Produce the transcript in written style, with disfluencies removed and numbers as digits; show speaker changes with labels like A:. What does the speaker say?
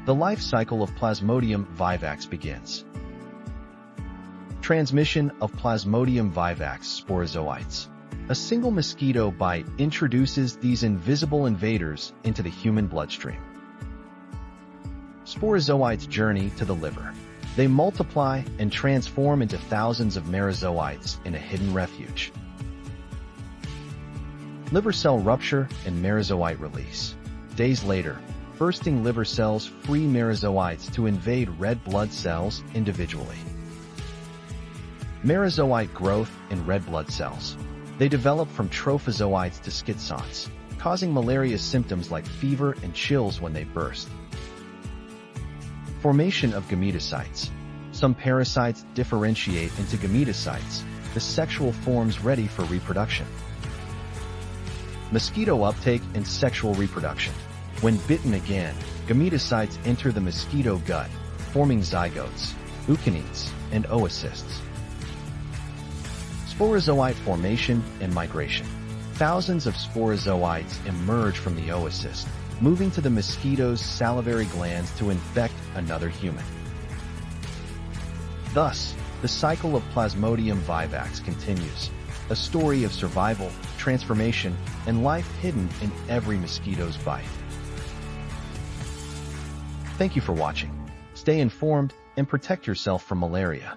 A: The life cycle of Plasmodium vivax begins. Transmission of Plasmodium vivax sporozoites. A single mosquito bite introduces these invisible invaders into the human bloodstream. Sporozoites journey to the liver. They multiply and transform into thousands of merozoites in a hidden refuge. Liver cell rupture and merozoite release. Days later, bursting liver cells free merozoites to invade red blood cells individually. Merozoite growth in red blood cells. They develop from trophozoites to schizonts, causing malaria symptoms like fever and chills when they burst. Formation of gametocytes. Some parasites differentiate into gametocytes, the sexual forms ready for reproduction. Mosquito uptake and sexual reproduction. When bitten again, gametocytes enter the mosquito gut, forming zygotes, eukaryotes, and oocysts. Sporozoite formation and migration. Thousands of sporozoites emerge from the oocyst, moving to the mosquito's salivary glands to infect another human. Thus, the cycle of Plasmodium vivax continues, a story of survival, transformation, and life hidden in every mosquito's bite. Thank you for watching. Stay informed and protect yourself from malaria.